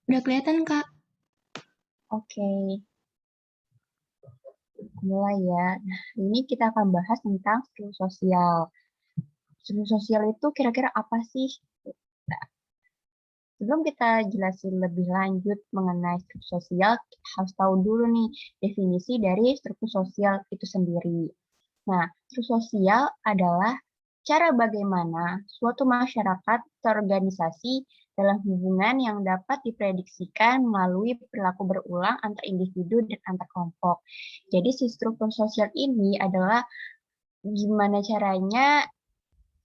Udah kelihatan, Kak? Oke, mulai ya. Nah, ini kita akan bahas tentang skill sosial. Skill sosial itu kira-kira apa sih? Nah, sebelum kita jelasin lebih lanjut mengenai struktur sosial, kita harus tahu dulu nih definisi dari struktur sosial itu sendiri. Nah, struktur sosial adalah cara bagaimana suatu masyarakat terorganisasi dalam hubungan yang dapat diprediksikan melalui perilaku berulang antar individu dan antar kelompok. Jadi, si struktur sosial ini adalah gimana caranya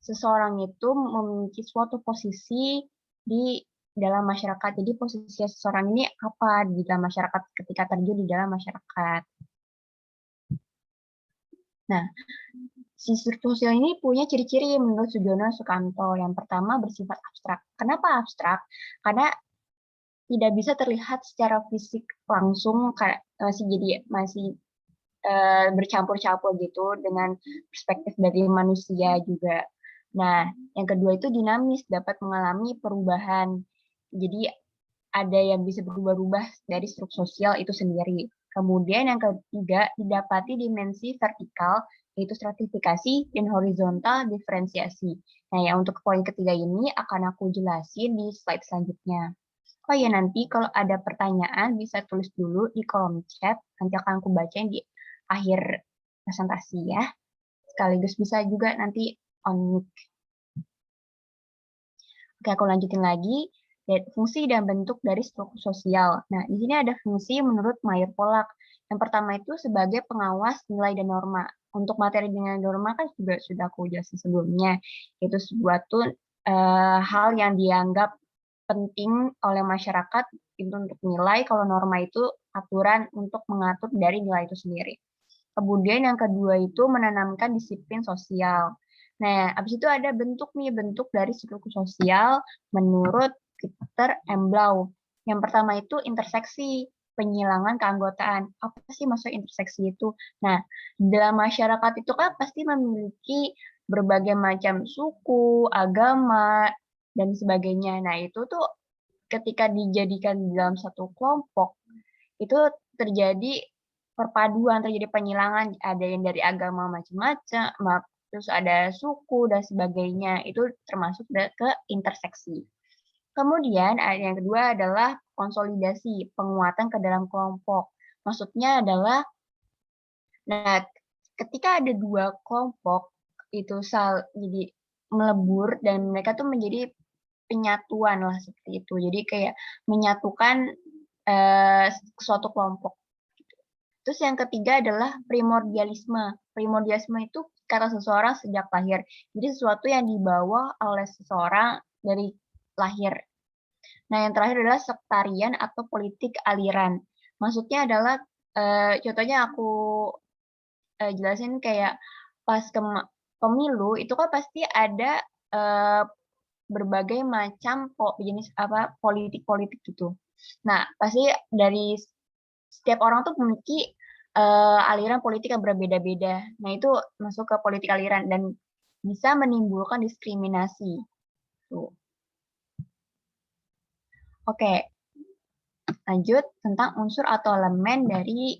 seseorang itu memiliki suatu posisi di dalam masyarakat. Jadi posisi seseorang ini apa di dalam masyarakat ketika terjun di dalam masyarakat. Nah, si struktur sosial ini punya ciri-ciri menurut Sujono Sukanto. Yang pertama bersifat abstrak. Kenapa abstrak? Karena tidak bisa terlihat secara fisik langsung, masih bercampur-campur gitu dengan perspektif dari manusia juga. Nah, yang kedua itu dinamis, dapat mengalami perubahan. Jadi ada yang bisa berubah-ubah dari struktur sosial itu sendiri. Kemudian yang ketiga, didapati dimensi vertikal, yaitu stratifikasi, dan horizontal diferensiasi. Nah, ya untuk poin ketiga ini akan aku jelasin di slide selanjutnya. Oh ya, nanti kalau ada pertanyaan bisa tulis dulu di kolom chat, nanti akan aku bacain di akhir presentasi ya. Sekaligus bisa juga nanti on mic. Oke, aku lanjutin lagi. Fungsi dan bentuk dari struktur sosial. Nah, di sini ada fungsi menurut Mayer Polak. Yang pertama itu sebagai pengawas nilai dan norma. Untuk materi dengan norma kan juga sudah aku jelasin sebelumnya. Itu suatu hal yang dianggap penting oleh masyarakat itu untuk nilai kalau norma itu aturan untuk mengatur dari nilai itu sendiri. Kemudian yang kedua itu menanamkan disiplin sosial. Nah, habis itu ada bentuk nih, bentuk dari struktur sosial menurut Peter M. Blau. Yang pertama itu interseksi, penyilangan keanggotaan. Apa sih maksud interseksi itu? Nah, dalam masyarakat itu kan pasti memiliki berbagai macam suku, agama, dan sebagainya. Nah, itu tuh ketika dijadikan dalam satu kelompok, itu terjadi perpaduan, terjadi penyilangan, ada yang dari agama macam-macam, terus ada suku dan sebagainya, itu termasuk ke interseksi. Kemudian yang kedua adalah konsolidasi, penguatan ke dalam kelompok. Maksudnya adalah, nah, ketika ada dua kelompok itu jadi melebur dan mereka tuh menjadi penyatuan lah seperti itu. Jadi kayak menyatukan eh, suatu kelompok. Terus yang ketiga adalah primordialisme. Primordialisme itu kata seseorang sejak lahir. Jadi sesuatu yang dibawa oleh seseorang dari lahir. Nah, yang terakhir adalah sektarian atau politik aliran. Maksudnya adalah, contohnya aku jelasin kayak pas pemilu itu kan pasti ada eh, berbagai macam jenis apa politik-politik gitu. Nah, pasti dari setiap orang tuh memiliki aliran politik yang berbeda-beda. Nah, itu masuk ke politik aliran dan bisa menimbulkan diskriminasi. Tuh. Oke, lanjut tentang unsur atau elemen dari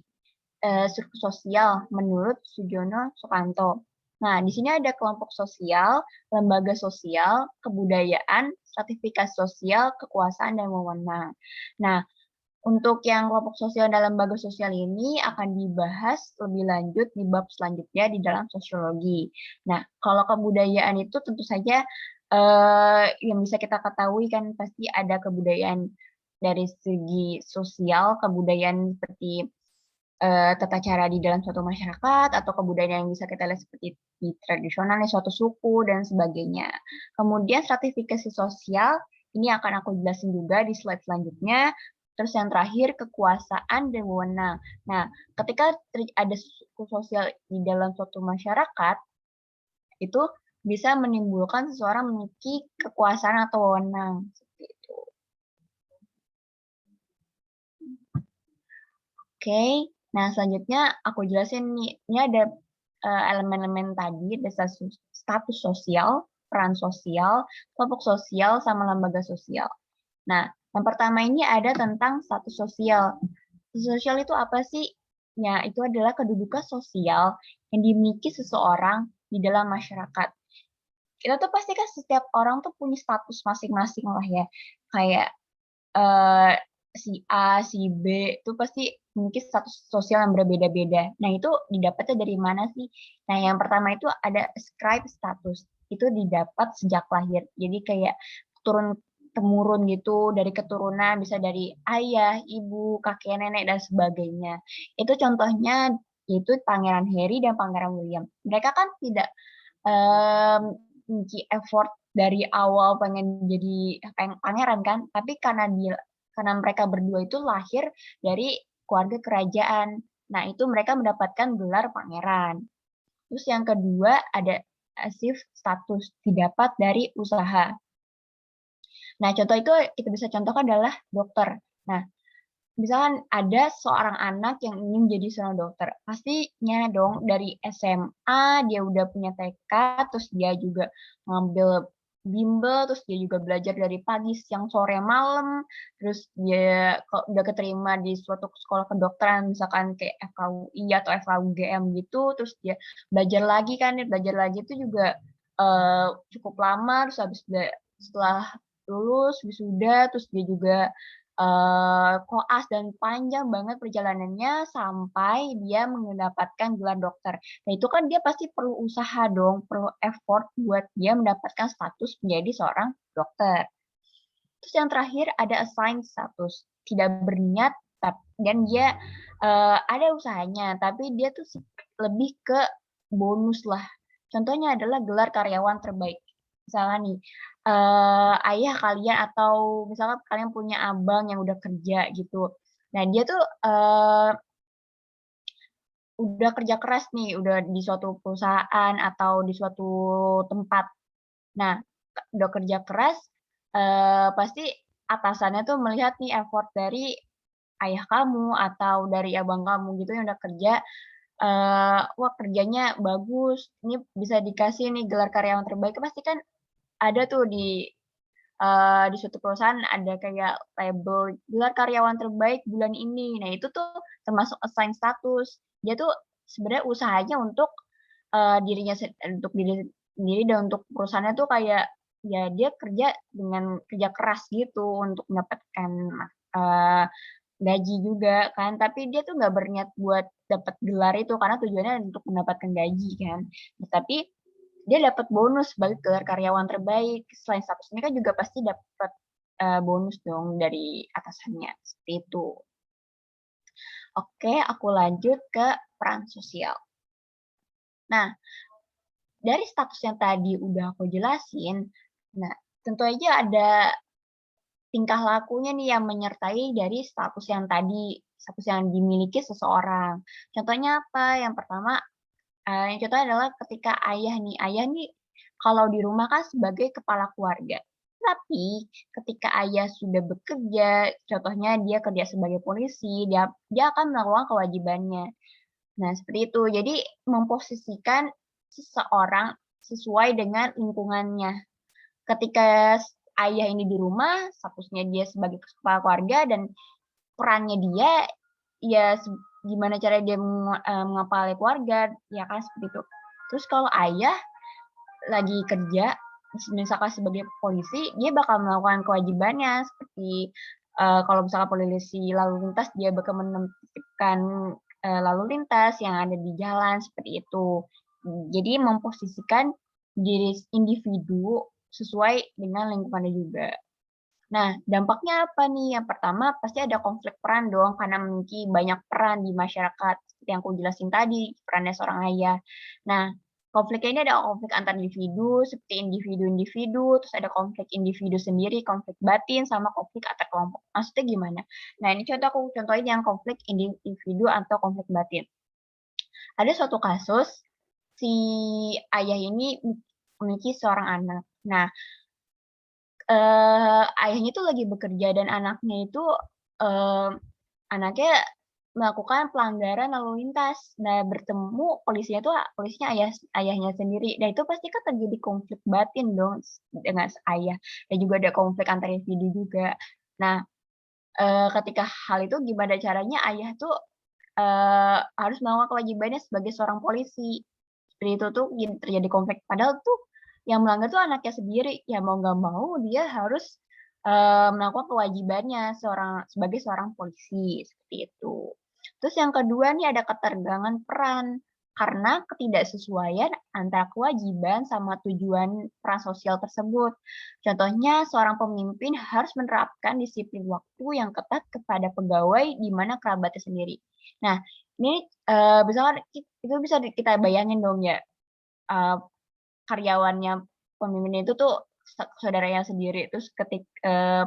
struktur sosial menurut Sujono Sukanto. Nah, di sini ada kelompok sosial, lembaga sosial, kebudayaan, stratifikasi sosial, kekuasaan, dan wewenang. Nah, untuk yang kelompok sosial dan lembaga sosial ini akan dibahas lebih lanjut di bab selanjutnya di dalam sosiologi. Nah, kalau kebudayaan itu tentu saja yang bisa kita ketahui kan pasti ada kebudayaan dari segi sosial, kebudayaan seperti tata cara di dalam suatu masyarakat atau kebudayaan yang bisa kita lihat seperti di tradisionalnya suatu suku dan sebagainya. Kemudian stratifikasi sosial ini akan aku jelasin juga di slide selanjutnya. Terus yang terakhir kekuasaan dan wewenang. Nah, ketika ada suku sosial di dalam suatu masyarakat itu bisa menimbulkan seseorang memiliki kekuasaan atau wewenang seperti itu. Oke, nah selanjutnya aku jelasin nih, ini ada elemen-elemen tadi, ada status sosial, peran sosial, kelompok sosial, sama lembaga sosial. Nah, Yang pertama ini ada tentang status sosial. Status sosial itu apa sih? Ya, itu adalah kedudukan sosial yang dimiliki seseorang di dalam masyarakat. Kita tuh pasti kan setiap orang tuh punya status masing-masing lah ya. Kayak Eee, si A, si B itu pasti memiliki status sosial yang berbeda-beda. Nah, itu didapatnya dari mana sih? Nah, yang pertama itu ada ascribe status, itu didapat sejak lahir. Jadi kayak turun-temurun gitu, dari keturunan, bisa dari ayah, ibu, kakek, nenek, dan sebagainya. Itu contohnya yaitu Pangeran Harry dan Pangeran William. Mereka kan tidak, memiliki effort dari awal pengen jadi pangeran kan, tapi karena mereka berdua itu lahir dari keluarga kerajaan. Nah, itu mereka mendapatkan gelar pangeran. Terus yang kedua ada asif status, didapat dari usaha. Nah, contoh itu kita bisa contohkan adalah dokter. Nah, misalkan ada seorang anak yang ingin jadi seorang dokter, pastinya dong dari SMA dia udah punya tekad, terus dia juga ngambil bimbel, terus dia juga belajar dari pagi, siang, sore, malam, terus dia udah keterima di suatu sekolah kedokteran, misalkan kayak FKUI atau FKUGM gitu, terus dia belajar lagi kan, belajar lagi itu juga cukup lama, terus setelah lulus, wisuda, terus dia juga koas dan panjang banget perjalanannya sampai dia mendapatkan gelar dokter. Nah, itu kan dia pasti perlu usaha dong, perlu effort buat dia mendapatkan status menjadi seorang dokter. Terus yang terakhir ada assign status, tidak berniat dan dia, ada usahanya, tapi dia tuh lebih ke bonus lah. Contohnya adalah gelar karyawan terbaik. Misalnya nih, ayah kalian atau misalnya kalian punya abang yang udah kerja gitu. Nah dia tuh, udah kerja keras nih, udah di suatu perusahaan atau di suatu tempat. Nah, udah kerja keras, pasti atasannya tuh melihat nih effort dari ayah kamu atau dari abang kamu gitu yang udah kerja, wah kerjanya bagus, ini bisa dikasih nih gelar karyawan terbaik, pasti kan ada tuh di suatu perusahaan ada kayak label gelar karyawan terbaik bulan ini. Nah itu tuh termasuk assign status. Dia tuh sebenarnya usahanya untuk, untuk diri sendiri dan untuk perusahaannya tuh kayak, ya dia kerja dengan kerja keras gitu untuk mendapatkan, eee, gaji juga kan, tapi dia tuh nggak berniat buat dapat gelar itu karena tujuannya untuk mendapatkan gaji kan. Nah, tapi dia dapat bonus sebagai gelar karyawan terbaik. Selain status ini kan juga pasti dapat, bonus dong dari atasannya, seperti itu. Oke, aku lanjut ke peran sosial. Nah, dari status yang tadi udah aku jelasin, nah tentu aja ada tingkah lakunya nih yang menyertai dari status yang tadi, status yang dimiliki seseorang. Contohnya apa? Yang pertama, yang contohnya adalah ketika ayah nih kalau di rumah kan sebagai kepala keluarga. Tapi ketika ayah sudah bekerja, contohnya dia kerja sebagai polisi, dia dia akan melakukan kewajibannya. Nah, seperti itu. Jadi memposisikan seseorang sesuai dengan lingkungannya. Ketika ayah ini di rumah, statusnya dia sebagai kepala keluarga dan perannya dia, ya gimana cara dia mengawali keluarga, ya kan seperti itu. Terus kalau ayah lagi kerja, misalkan sebagai polisi, dia bakal melakukan kewajibannya seperti, kalau misalkan polisi lalu lintas, dia bakal menertibkan, lalu lintas yang ada di jalan, seperti itu. Jadi memposisikan diri individu sesuai dengan lingkungannya juga. Nah, dampaknya apa nih? Yang pertama pasti ada konflik peran dong, karena memiliki banyak peran di masyarakat, seperti yang aku jelasin tadi, perannya seorang ayah. Nah, konfliknya ini ada konflik antar individu, seperti individu-individu, terus ada konflik individu sendiri, konflik batin, sama konflik antar kelompok. Maksudnya gimana? Nah, ini aku contohin yang konflik individu atau konflik batin. Ada suatu kasus, si ayah ini memiliki seorang anak. Nah, ayahnya itu lagi bekerja dan eee, anaknya melakukan pelanggaran lalu lintas. Nah, bertemu polisinya ayahnya sendiri. Nah, itu pasti kan terjadi konflik batin dong dengan ayah dan juga ada konflik antar individu juga. Nah, ketika hal itu gimana caranya ayah tuh, harus melakukan kewajibannya sebagai seorang polisi. Seperti itu tuh terjadi konflik, padahal tuh yang melanggar tuh anaknya sendiri, ya mau nggak mau dia harus, melakukan kewajibannya sebagai seorang polisi, seperti itu. Terus yang kedua nih ada ketegangan peran, karena ketidaksesuaian antara kewajiban sama tujuan peran sosial tersebut. Contohnya seorang pemimpin harus menerapkan disiplin waktu yang ketat kepada pegawai di mana kerabatnya sendiri. Nah, ini, misalkan itu bisa kita bayangin dong ya, eee, karyawannya pemimpin itu tuh saudaranya sendiri, terus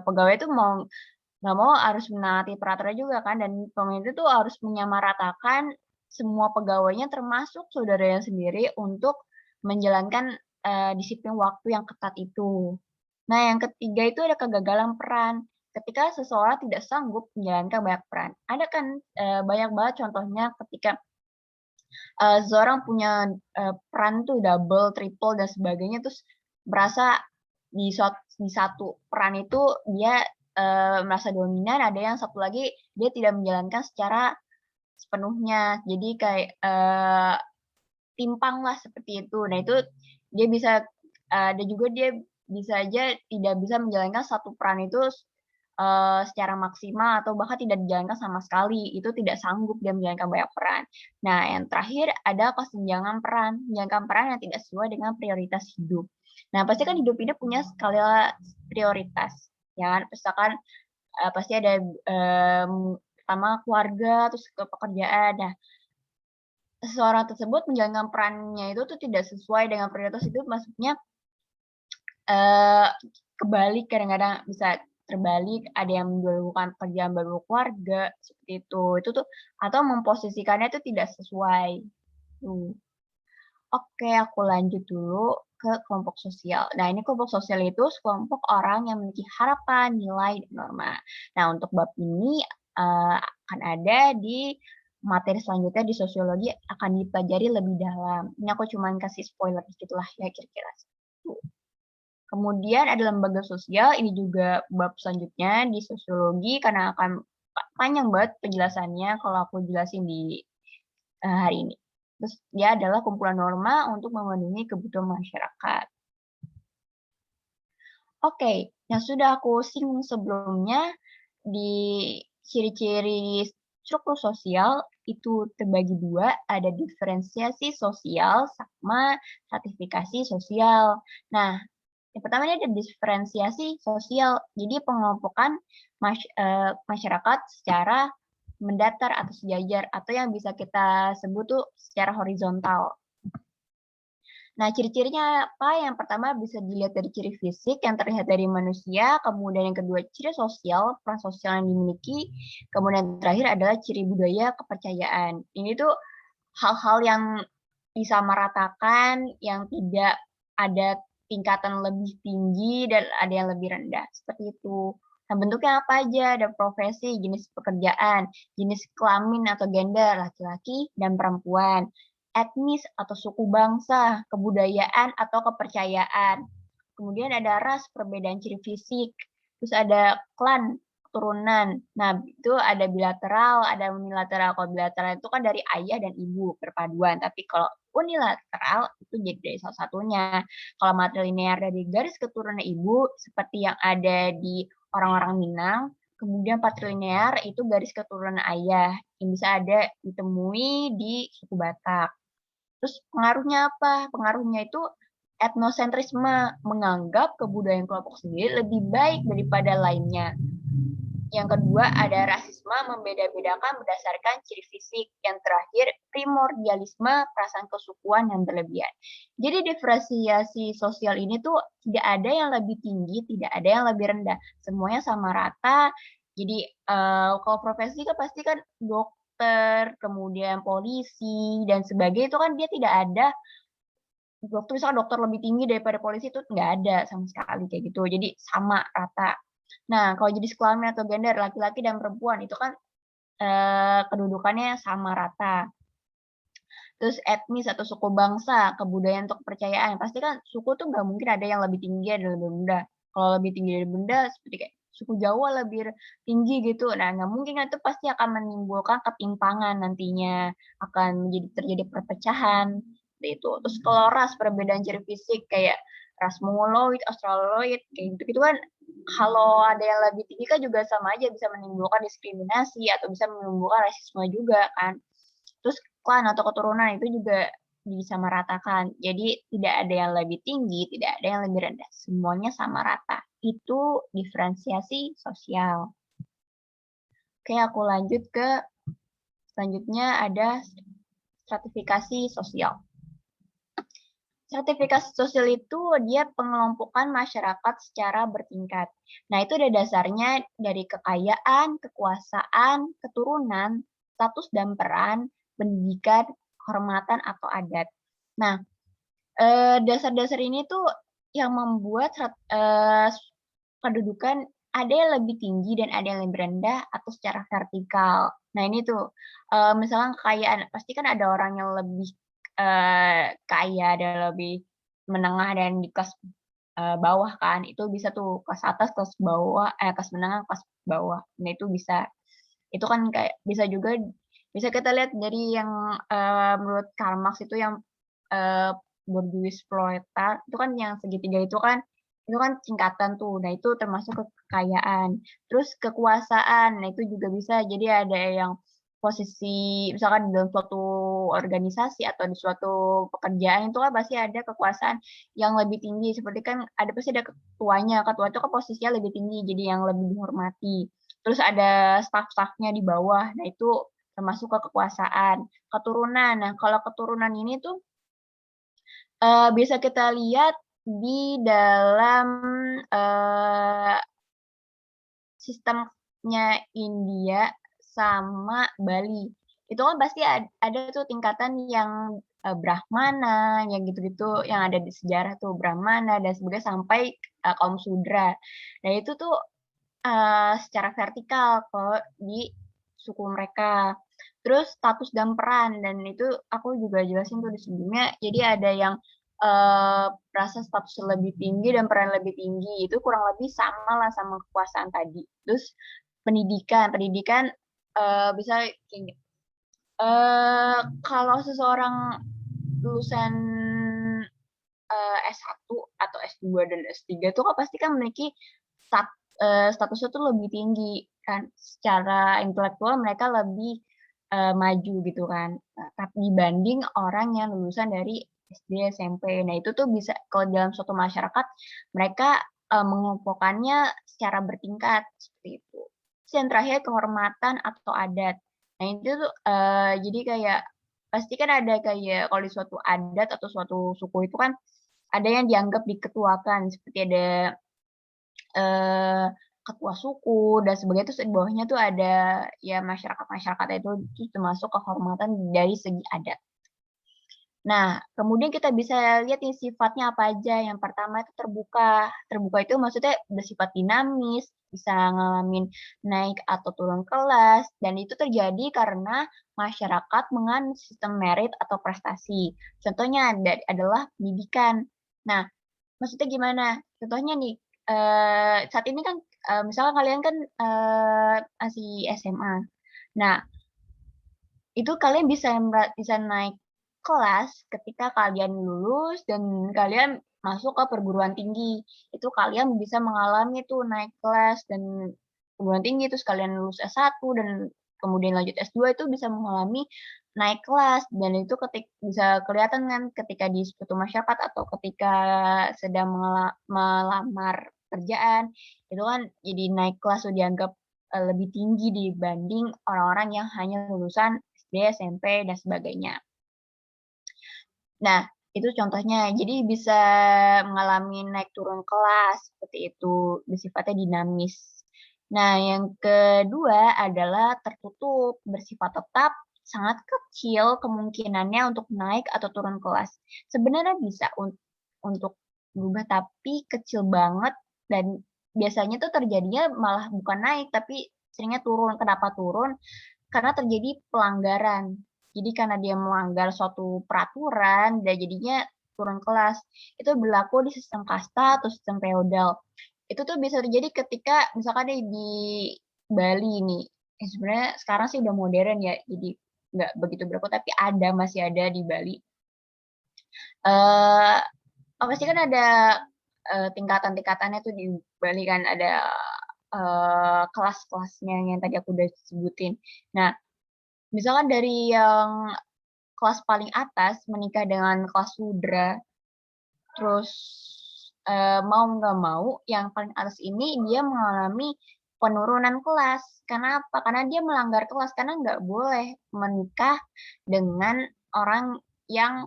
pegawai itu nggak mau harus menaati peraturan juga kan, dan pemimpin itu harus menyamaratakan semua pegawainya termasuk saudaranya sendiri untuk menjalankan, disiplin waktu yang ketat itu. Nah, yang ketiga itu ada kegagalan peran. Ketika seseorang tidak sanggup menjalankan banyak peran. Ada kan, banyak banget contohnya ketika seseorang punya, peran tuh double, triple, dan sebagainya, terus merasa di satu peran itu dia, merasa dominan, ada yang satu lagi dia tidak menjalankan secara sepenuhnya. Jadi kayak, timpanglah seperti itu. Nah itu dia bisa dan juga dia bisa aja tidak bisa menjalankan satu peran itu, secara maksimal atau bahkan tidak dijalankan sama sekali, itu tidak sanggup dia menjalankan banyak peran. Nah yang terakhir ada kesenjangan peran, menjalankan peran yang tidak sesuai dengan prioritas hidup. Nah pasti kan hidup ini punya skala prioritas, ya kan. Misalkan, pasti ada, pertama keluarga, terus ke pekerjaan. Nah, seseorang tersebut menjalankan perannya itu tuh tidak sesuai dengan prioritas hidup, maksudnya, eee, kebalik kadang-kadang bisa terbalik, ada yang melakukan pekerjaan baru keluarga, seperti itu. Itu tuh atau memposisikannya itu tidak sesuai, tuh. Oke, aku lanjut dulu ke kelompok sosial. Nah, ini kelompok sosial itu sekelompok orang yang memiliki harapan, nilai, dan norma. Nah, untuk bab ini, akan ada di materi selanjutnya di sosiologi akan dipelajari lebih dalam. Ini aku cuman kasih spoiler dikit lah ya kira-kira. Kemudian ada lembaga sosial, ini juga bab selanjutnya di sosiologi karena akan panjang banget penjelasannya kalau aku jelasin di, hari ini. Terus dia adalah kumpulan norma untuk memenuhi kebutuhan masyarakat. Oke, yang sudah aku singgung sebelumnya, di ciri-ciri struktur sosial itu terbagi 2, ada diferensiasi sosial sama stratifikasi sosial. Nah, yang pertama ini ada diferensiasi sosial. Jadi pengelompokan masyarakat secara mendatar atau sejajar atau yang bisa kita sebut tuh secara horizontal. Nah, ciri-cirinya apa? Yang pertama bisa dilihat dari ciri fisik yang terlihat dari manusia, kemudian yang kedua ciri sosial, peran sosial yang dimiliki, kemudian yang terakhir adalah ciri budaya kepercayaan. Ini tuh hal-hal yang disamaratakan, yang tidak ada tingkatan lebih tinggi dan ada yang lebih rendah, seperti itu. Nah, bentuknya apa aja? Ada profesi, jenis pekerjaan, jenis kelamin atau gender, laki-laki dan perempuan, etnis atau suku bangsa, kebudayaan atau kepercayaan. Kemudian ada ras, perbedaan ciri fisik, terus ada klan, keturunan. Nah, itu ada bilateral, ada unilateral. Kalau bilateral itu kan dari ayah dan ibu berpaduan, tapi kalau unilateral itu jadi dari salah satunya. Kalau matrilinear dari garis keturunan ibu seperti yang ada di orang-orang Minang, kemudian patrilinear itu garis keturunan ayah yang bisa ada ditemui di suku Batak. Terus pengaruhnya apa? Pengaruhnya itu etnosentrisme, menganggap kebudayaan kelompok sendiri lebih baik daripada lainnya. Yang kedua ada rasisme, membeda-bedakan berdasarkan ciri fisik. Yang terakhir primordialisme, perasaan kesukuan yang berlebihan. Jadi diferensiasi sosial ini tuh tidak ada yang lebih tinggi, tidak ada yang lebih rendah. Semuanya sama rata. Jadi kalau profesi kan pasti kan dokter, kemudian polisi dan sebagainya itu kan dia tidak ada dokter, misalkan dokter lebih tinggi daripada polisi itu nggak ada sama sekali kayak gitu. Jadi sama rata. Nah, kalau jenis kelamin atau gender laki-laki dan perempuan itu kan, kedudukannya sama rata. Terus etnis atau suku bangsa, kebudayaan atau kepercayaan, pasti kan suku tuh nggak mungkin ada yang lebih tinggi, ada yang lebih rendah. Kalau lebih tinggi dari benda seperti kayak suku Jawa lebih tinggi gitu. Nah, nggak mungkin kan itu pasti akan menimbulkan ketimpangan nantinya, akan terjadi perpecahan, seperti itu. Terus kalau ras, perbedaan ciri fisik kayak ras mongoloid, australoid, kayak gitu-gitu kan kalau ada yang lebih tinggi kan juga sama aja bisa menimbulkan diskriminasi atau bisa menimbulkan rasisme juga kan. Terus klan atau keturunan itu juga disamaratakan. Jadi tidak ada yang lebih tinggi, tidak ada yang lebih rendah. Semuanya sama rata. Itu diferensiasi sosial. Oke, aku lanjut ke selanjutnya ada stratifikasi sosial. Stratifikasi sosial itu dia pengelompokan masyarakat secara bertingkat. Nah, itu ada dasarnya dari kekayaan, kekuasaan, keturunan, status dan peran, pendidikan, kehormatan atau adat. Nah, dasar-dasar ini tuh yang membuat kedudukan ada yang lebih tinggi dan ada yang lebih rendah atau secara vertikal. Nah, ini tuh, misalkan kekayaan, pasti kan ada orang yang lebih, kaya, ada lebih menengah dan di kelas, bawah kan, itu bisa tuh kelas atas, kelas bawah kelas menengah, kelas bawah. Nah, itu bisa. Itu kan kayak bisa juga bisa kita lihat dari yang, menurut Karl Marx itu yang, eee, bourgeois proletariat itu kan yang segitiga itu kan tingkatan tuh. Nah, itu termasuk kekayaan. Terus kekuasaan, nah itu juga bisa. Jadi ada yang posisi misalkan dalam suatu organisasi atau di suatu pekerjaan itu kan pasti ada kekuasaan yang lebih tinggi, seperti kan pasti ada ketuanya, ketua itu kan posisinya lebih tinggi, jadi yang lebih dihormati. Terus ada staf-stafnya di bawah, nah itu termasuk ke kekuasaan. Keturunan, nah kalau keturunan ini tuh, bisa kita lihat di dalam, eee, sistemnya India sama Bali. Itu kan pasti ada tuh tingkatan yang, Brahmana, yang gitu-gitu, yang ada di sejarah tuh Brahmana dan sebagainya sampai, kaum Sudra. Nah itu tuh secara vertikal kalau di suku mereka. Terus status dan peran, dan itu aku juga jelasin tuh di sebelumnya. Jadi ada yang, merasa status lebih tinggi dan peran lebih tinggi, itu kurang lebih sama lah sama kekuasaan tadi. Terus pendidikan, pendidikan, bisa gini, kalau seseorang lulusan, S1 atau S2 dan S3 itu kan pasti kan memiliki stat statusnya tuh lebih tinggi kan, secara intelektual mereka lebih, maju gitu kan, dibanding orang yang lulusan dari SD, SMP. Nah itu tuh bisa kalau dalam suatu masyarakat mereka, mengelompokkannya secara bertingkat, seperti itu. Terus yang terakhir kehormatan atau adat. Nah itu tuh, jadi kayak pasti kan ada kayak kalau di suatu adat atau suatu suku itu kan ada yang dianggap diketuakan, seperti ada, eee, ketua suku dan sebagainya, terus di bawahnya tuh ada ya masyarakat-masyarakat itu termasuk kehormatan dari segi adat. Nah, kemudian kita bisa lihat nih sifatnya apa aja. Yang pertama itu terbuka. Terbuka itu maksudnya bersifat dinamis, bisa ngalamin naik atau turun kelas, dan itu terjadi karena masyarakat menganut sistem merit atau prestasi. Contohnya adalah pendidikan. Nah, maksudnya gimana? Contohnya nih, saat ini kan, misalkan kalian kan, masih SMA. Nah, itu kalian bisa naik kelas ketika kalian lulus dan kalian masuk ke perguruan tinggi. Itu kalian bisa mengalami tuh naik kelas dan perguruan tinggi, terus kalian lulus S1 dan kemudian lanjut S2 itu bisa mengalami naik kelas dan itu bisa kelihatan kan ketika di suatu masyarakat atau ketika sedang melamar kerjaan, itu kan jadi naik kelas tuh dianggap, lebih tinggi dibanding orang-orang yang hanya lulusan SD, SMP, dan sebagainya. Nah, itu contohnya. Jadi bisa mengalami naik turun kelas, seperti itu, bersifatnya dinamis. Nah, yang kedua adalah tertutup, bersifat tetap, sangat kecil kemungkinannya untuk naik atau turun kelas. Sebenarnya bisa untuk berubah, tapi kecil banget dan biasanya tuh terjadinya malah bukan naik, tapi seringnya turun. Kenapa turun? Karena terjadi pelanggaran. Jadi karena dia melanggar suatu peraturan dan jadinya turun kelas. Itu berlaku di sistem kasta atau sistem feodal. Itu tuh bisa terjadi ketika misalkan nih di Bali nih, sebenarnya sekarang sih udah modern ya, jadi nggak begitu berlaku, tapi masih ada di Bali. Eee, Pasti kan ada, tingkatan-tingkatannya tuh di Bali kan, ada, kelas-kelasnya yang tadi aku udah sebutin. Nah, misalkan dari yang kelas paling atas menikah dengan kelas sudra, terus, mau nggak mau yang paling atas ini dia mengalami penurunan kelas. Karena apa? Karena dia melanggar kelas, karena nggak boleh menikah dengan orang yang,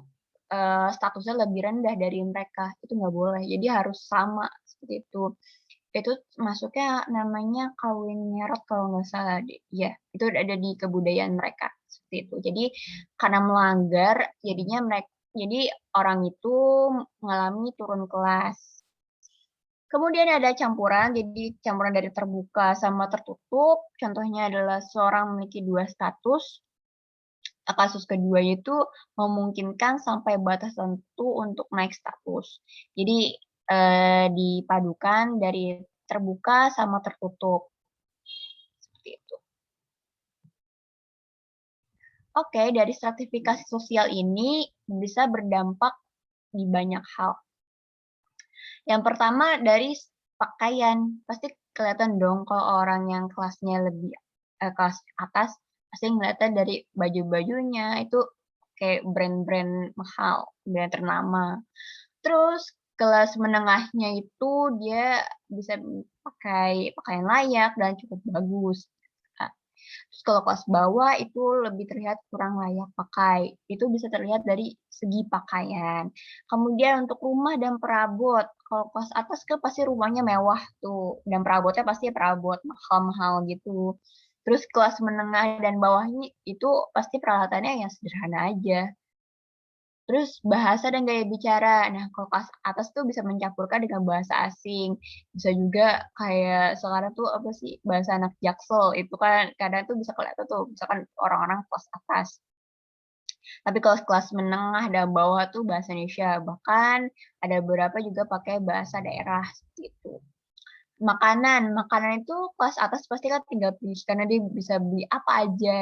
statusnya lebih rendah dari mereka, itu nggak boleh. Jadi harus sama, seperti itu. Itu masuknya namanya kawin nyeret kalau nggak salah deh, iya, itu ada di kebudayaan mereka, seperti itu. Jadi karena melanggar, jadi orang itu mengalami turun kelas. Kemudian ada campuran, jadi campuran dari terbuka sama tertutup, contohnya adalah seorang memiliki 2 status. Kasus kedua itu memungkinkan sampai batas tertentu untuk naik status. Jadi, dipadukan dari terbuka sama tertutup, seperti itu. Oke, dari stratifikasi sosial ini bisa berdampak di banyak hal. Yang pertama dari pakaian, pasti kelihatan dong kalau orang yang kelasnya lebih kelas atas, pasti ngeliatnya dari baju-bajunya, itu kayak brand-brand mahal, brand ternama. Terus kelas menengahnya itu dia bisa pakai pakaian layak dan cukup bagus. Kak. Terus kalau kelas bawah itu lebih terlihat kurang layak pakai, itu bisa terlihat dari segi pakaian. Kemudian untuk rumah dan perabot, kalau kelas atas kan pasti rumahnya mewah tuh, dan perabotnya pasti perabot mahal-mahal gitu. Terus kelas menengah dan bawahnya itu pasti peralatannya yang sederhana aja. Terus bahasa dan gaya bicara. Nah, kalau kelas atas tuh bisa mencampurkan dengan bahasa asing. Bisa juga kayak sekarang tuh apa sih, bahasa anak Jaksel, itu kan kadang tuh bisa kelihatan tuh, misalkan orang-orang kelas atas. Tapi kalau kelas menengah dan bawah tuh bahasa Indonesia, bahkan ada beberapa juga pakai bahasa daerah, seperti itu. Makanan itu kelas atas pasti kan tinggal pilih, karena dia bisa beli apa aja,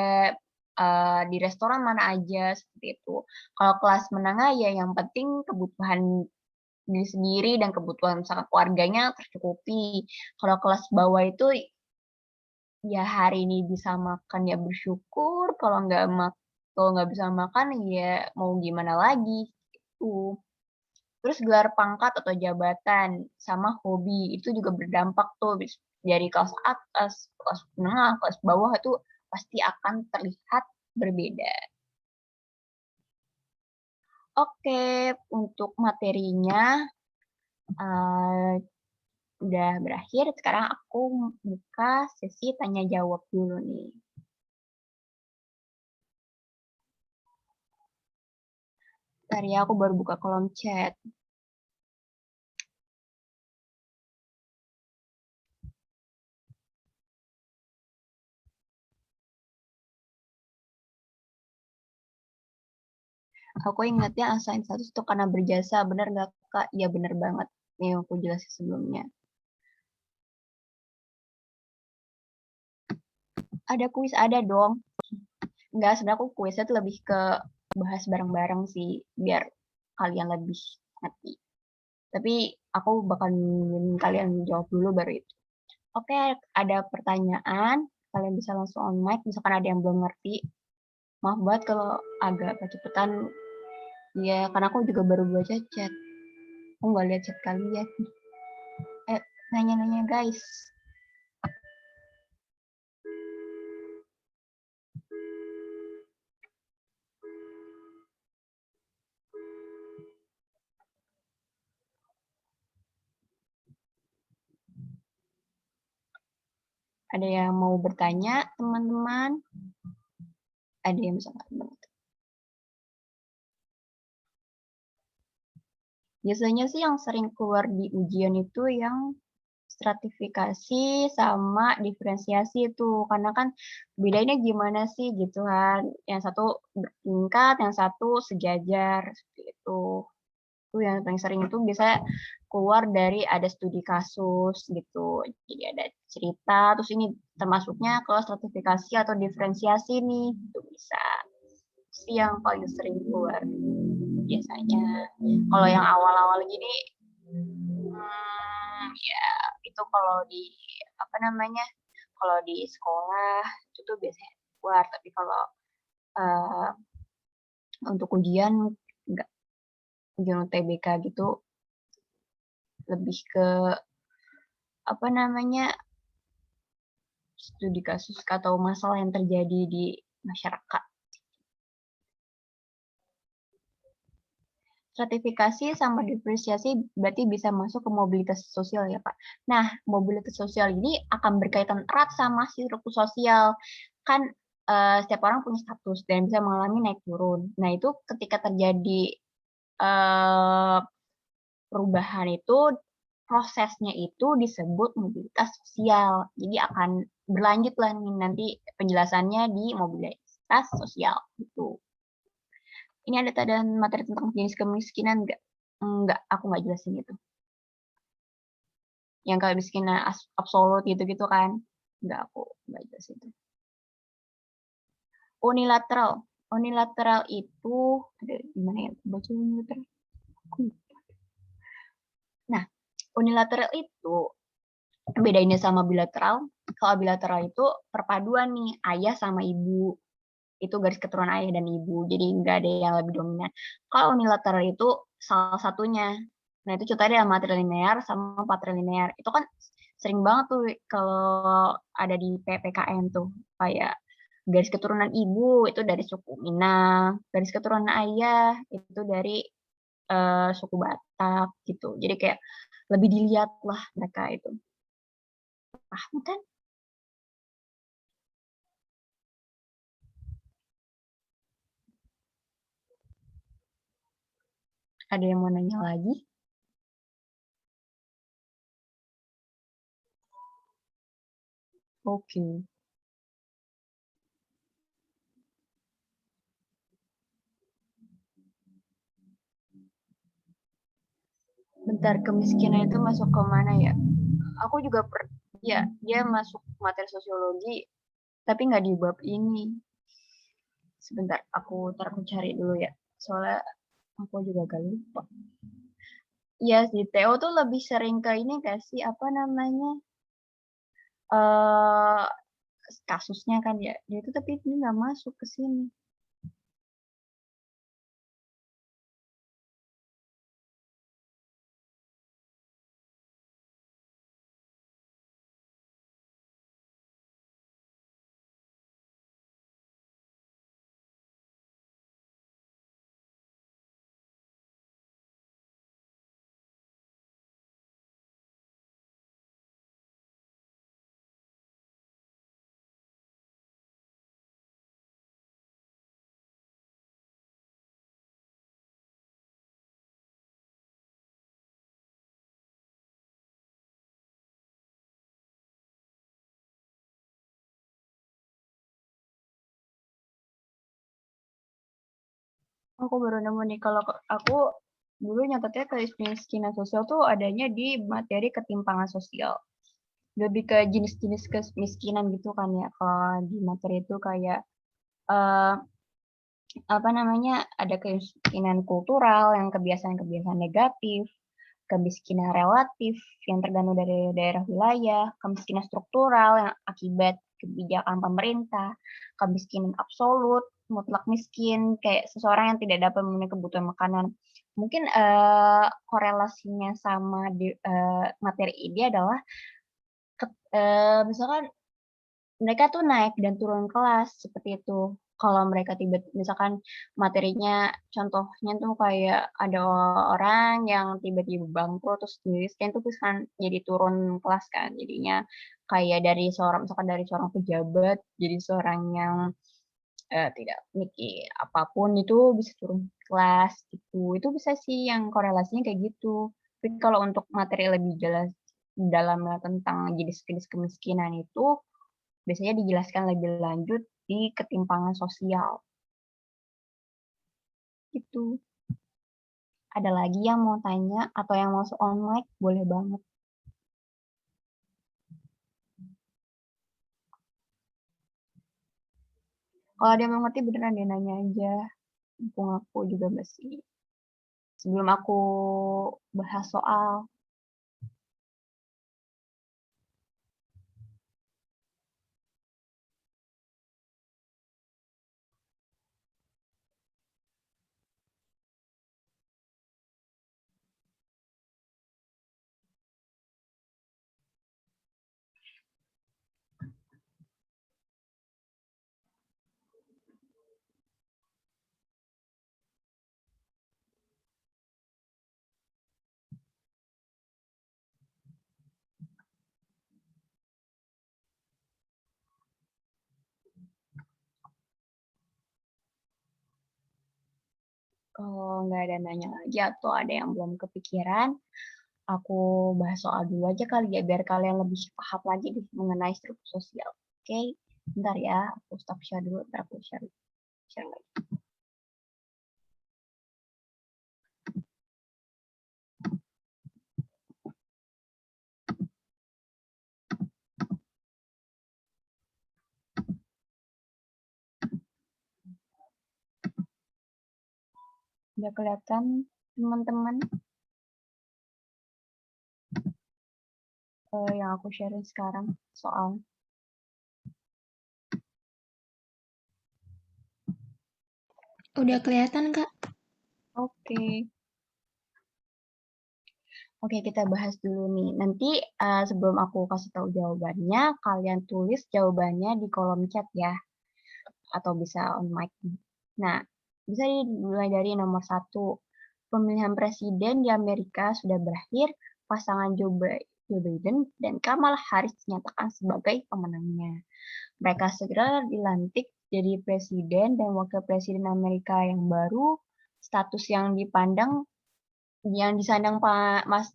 di restoran mana aja, seperti itu. Kalau kelas menengah ya yang penting kebutuhan diri sendiri dan kebutuhan misalkan keluarganya tercukupi. Kalau kelas bawah itu, ya hari ini bisa makan ya bersyukur, kalau nggak bisa makan ya mau gimana lagi, gitu. Terus gelar pangkat atau jabatan, sama hobi, itu juga berdampak tuh dari kelas atas, kelas menengah, kelas bawah itu pasti akan terlihat berbeda. Oke, untuk materinya, eee, udah berakhir, sekarang aku buka sesi tanya jawab dulu nih. Bentar ya, aku baru buka kolom chat. Aku ingatnya assign status itu karena berjasa, bener nggak Kak? Iya bener banget, nih yang aku jelasin sebelumnya. Ada kuis, ada dong. Enggak, sebenarnya aku kuisnya tuh lebih ke bahas bareng-bareng sih, biar kalian lebih ngerti. Tapi aku bakal nungguin kalian jawab dulu baru itu. Oke, ada pertanyaan, kalian bisa langsung on mic, misalkan ada yang belum ngerti. Maaf banget kalau agak kecepatan, ya karena aku juga baru baca chat. Aku nggak lihat chat kalian. Nanya-nanya guys. Ada yang mau bertanya, teman-teman? Ada yang bisa nggak? Biasanya sih yang sering keluar di ujian itu yang stratifikasi sama diferensiasi itu, karena kan bedanya gimana sih gitu kan, yang satu bertingkat, yang satu sejajar, seperti itu. Itu yang paling sering itu bisa keluar dari ada studi kasus gitu. Jadi ada cerita, terus ini termasuknya ke stratifikasi atau diferensiasi nih, itu bisa. Sih yang paling sering keluar biasanya. Kalau yang awal-awal gini, ya itu kalau di apa namanya, kalau di sekolah itu tuh biasanya keluar, tapi kalau uh, untuk ujian enggak, ujian UTBK gitu lebih ke apa namanya, studi kasus atau masalah yang terjadi di masyarakat. Stratifikasi sama diferensiasi berarti bisa masuk ke mobilitas sosial ya, Pak. Nah, mobilitas sosial ini akan berkaitan erat sama struktur sosial. Kan setiap orang punya status dan bisa mengalami naik turun. Nah, itu ketika terjadi eh, perubahan itu, prosesnya itu disebut mobilitas sosial. Jadi akan berlanjut lah nih nanti penjelasannya di mobilitas sosial itu. Ini ada tanda materi tentang jenis kemiskinan nggak? Enggak, aku nggak jelasin itu. Yang kayak kemiskinan absolut gitu-gitu kan. Enggak, aku nggak jelasin itu. Unilateral. Unilateral itu, ada gimana ya? Baca unilateral. Nah, unilateral itu bedainnya sama bilateral. Kalau bilateral itu perpaduan nih, ayah sama ibu. Itu garis keturunan ayah dan ibu. Jadi nggak ada yang lebih dominan. Kalau unilateral itu salah satunya. Nah, itu contohnya adalah matrilinear sama patrilinear. Itu kan sering banget tuh kalau ada di PPKN tuh. Kayak garis keturunan ibu itu dari suku Minang, garis keturunan ayah itu dari suku Batak gitu. Jadi kayak lebih dilihat lah mereka itu. Paham kan? Ada yang mau nanya lagi? Oke. Bentar, kemiskinan itu masuk ke mana ya? Aku juga ya, dia masuk materi sosiologi, tapi nggak di bab ini. Sebentar, aku cari dulu ya. Soalnya aku juga gak lupa. Iya sih, Theo tuh lebih sering ke ini gak sih, apa namanya, eh kasusnya kan ya. Dia itu tapi ini nggak masuk ke sini. Aku baru nemu nih, kalau aku dulu nyatetnya kemiskinan sosial tuh adanya di materi ketimpangan sosial. Lebih ke jenis-jenis kemiskinan gitu kan ya. Kalau di materi itu kayak eh, apa namanya, ada kemiskinan kultural yang kebiasaan-kebiasaan negatif, kemiskinan relatif yang tergantung dari daerah wilayah, kemiskinan struktural yang akibat kebijakan pemerintah, kemiskinan absolut, mutlak miskin, kayak seseorang yang tidak dapat memenuhi kebutuhan makanan. Mungkin korelasinya sama materi ini adalah misalkan mereka tuh naik dan turun kelas seperti itu. Kalau mereka misalkan materinya contohnya tuh kayak ada orang yang tiba-tiba bangkrut terus miskin tuh kan jadi turun kelas kan. Jadinya kayak dari seorang misalkan dari seorang pejabat jadi seorang yang tidak mikir apapun itu bisa turun kelas gitu. Itu bisa sih yang korelasinya kayak gitu. Tapi kalau untuk materi lebih jelas dalam tentang jenis-jenis kemiskinan itu biasanya dijelaskan lebih lanjut di ketimpangan sosial. Gitu. Ada lagi yang mau tanya atau yang mau on mic? Boleh banget. Kalau ada yang mau ngerti beneran dia nanya aja. Mumpung aku juga masih sebelum aku bahas soal. Kalau nggak ada nanya lagi atau ada yang belum kepikiran, aku bahas soal dulu aja kali ya, biar kalian lebih paham lagi deh mengenai struktur sosial. Oke, bentar ya, aku stop share dulu, ntar aku share lagi. Udah kelihatan teman-teman yang aku share sekarang soal. Udah kelihatan, Kak? Oke. Oke, kita bahas dulu nih. Nanti sebelum aku kasih tahu jawabannya, kalian tulis jawabannya di kolom chat ya, atau bisa on mic. Nah, bisa dimulai dari nomor 1. Pemilihan presiden di Amerika sudah berakhir, pasangan Joe Biden dan Kamala Harris dinyatakan sebagai pemenangnya. Mereka segera dilantik jadi presiden dan wakil presiden Amerika yang baru. Status yang disandang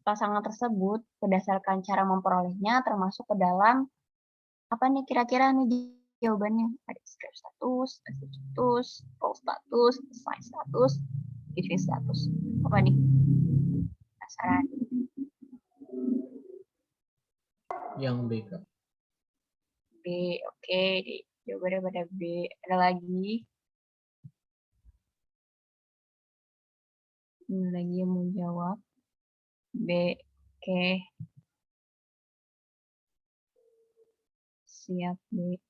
pasangan tersebut berdasarkan cara memperolehnya termasuk ke dalam apa nih kira-kira nih jawabannya? Ada describe status, active status, role status, assign status, giving status. Apa nih? Penasaran? Yang B, Kak. B, oke. Jawabannya pada B. Ada lagi? Ini lagi yang mau jawab. B, oke. Siap, B.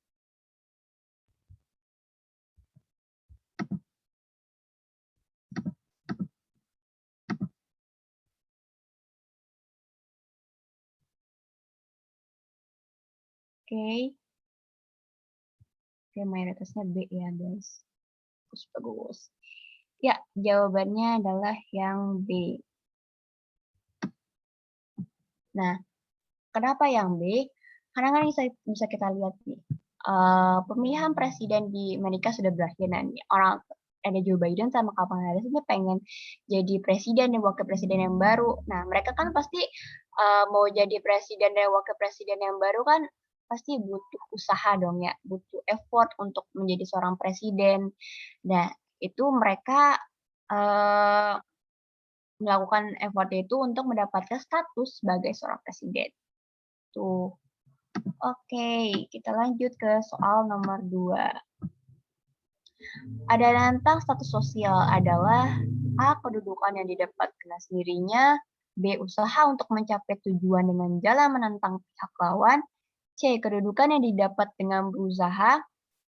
Oke. Oke, mayoritasnya B ya, guys. Bagus. Ya, jawabannya adalah yang B. Nah, kenapa yang B? Karena kan bisa kita lihat nih, pemilihan presiden di Amerika sudah berakhir. Nah, nih, orang ada Joe Biden sama Kamala Harris ini pengen jadi presiden dan wakil presiden yang baru. Nah, mereka kan pasti mau jadi presiden dan wakil presiden yang baru kan pasti butuh usaha dong ya, butuh effort untuk menjadi seorang presiden. Nah, itu mereka uh, melakukan effort itu untuk mendapatkan status sebagai seorang presiden. Tuh. Oke, kita lanjut ke soal nomor 2. Ada tentang status sosial adalah A. Kedudukan yang didapat dengan sendirinya, B. Usaha untuk mencapai tujuan dengan jalan menentang pihak lawan, C. Kedudukan yang didapat dengan berusaha,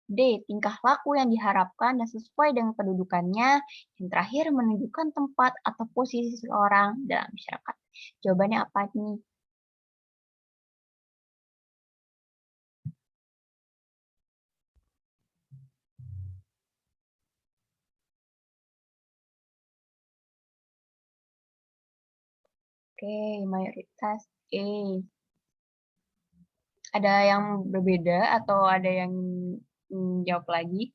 D. Tingkah laku yang diharapkan dan sesuai dengan kedudukannya, yang terakhir menunjukkan tempat atau posisi seseorang dalam masyarakat. Jawabannya apa nih? Oke, mayoritas E. Ada yang berbeda atau ada yang jawab lagi?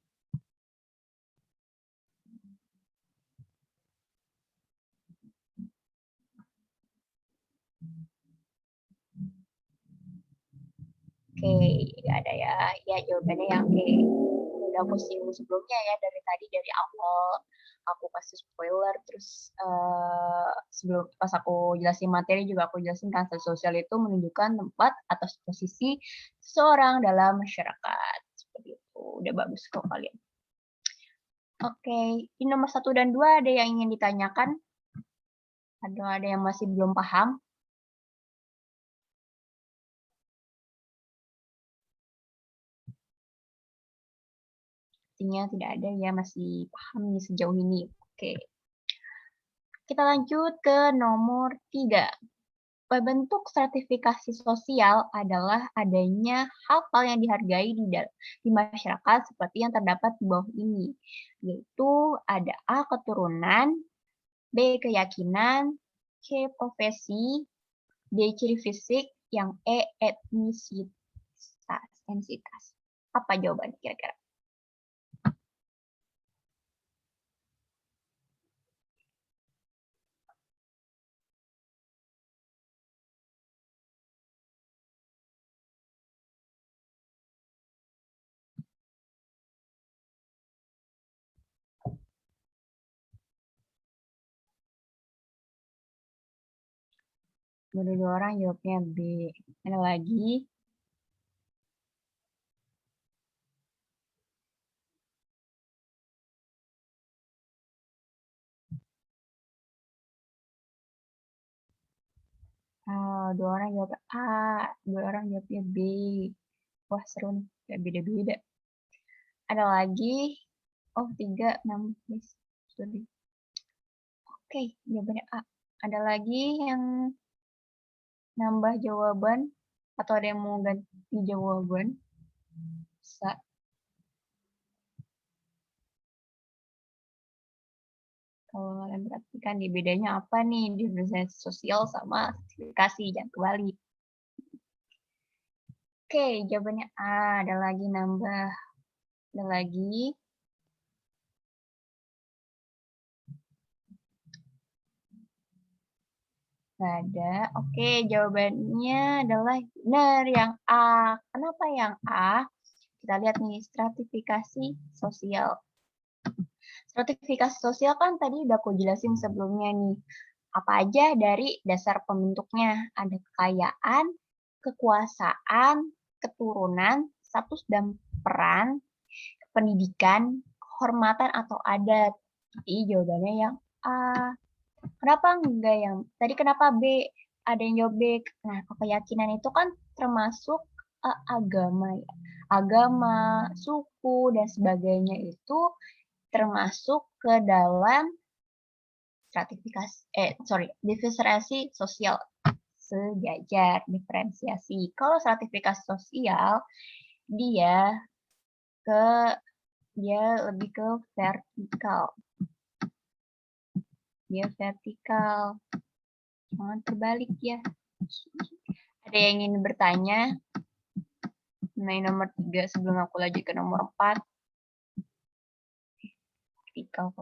Oke, nggak ada ya. Ya, jawabannya yang E. udah aku singgung sebelumnya ya, dari awal aku kasih spoiler, terus sebelum pas aku jelasin materi juga aku jelasin kan sosial itu menunjukkan tempat atau posisi seseorang dalam masyarakat. Seperti itu, udah bagus kok kalian. Oke, di nomor 1 dan 2 ada yang ingin ditanyakan? Ada yang masih belum paham? Sepertinya tidak ada ya, masih paham nih sejauh ini. Oke. Kita lanjut ke nomor 3. Bentuk sertifikasi sosial adalah adanya hal-hal yang dihargai di masyarakat seperti yang terdapat di bawah ini, yaitu ada A. Keturunan, B. Keyakinan, C. Profesi, D. Ciri fisik, yang E. Etnisitas. Apa jawabannya kira-kira? Dua orang jawabnya B. Ada lagi? Dua orang jawab A, dua orang jawabnya B. Wah, seru nih, kayak beda-beda. Ada lagi? Oh, 3, 6, guys. Sorry. Oke, jawabannya A. Ada lagi yang nambah jawaban? Atau ada yang mau ganti jawaban? Bisa. Kalau kalian perhatikan nih, bedanya apa nih diferensiasi sosial sama sertifikasi? Jangan kebalik. Oke, jawabannya A. Ada lagi nambah. Ada lagi. Nggak ada. Oke, jawabannya adalah benar yang A. Kenapa yang A? Kita lihat nih, stratifikasi sosial. Stratifikasi sosial kan tadi udah aku jelasin sebelumnya nih. Apa aja dari dasar pembentuknya. Ada kekayaan, kekuasaan, keturunan, status dan peran, pendidikan, kehormatan atau adat. Jadi jawabannya yang A. Kenapa enggak yang tadi, kenapa B? Ada yang jawab B. Nah, keyakinan itu kan termasuk agama ya. Agama, suku dan sebagainya itu termasuk ke dalam diferensiasi sosial sejajar, diferensiasi. Kalau stratifikasi sosial dia lebih ke vertikal. Dia vertikal. Jangan terbalik ya. Ada yang ingin bertanya? Nah, nomor 3 sebelum aku lanjut ke nomor 4. Vertikal.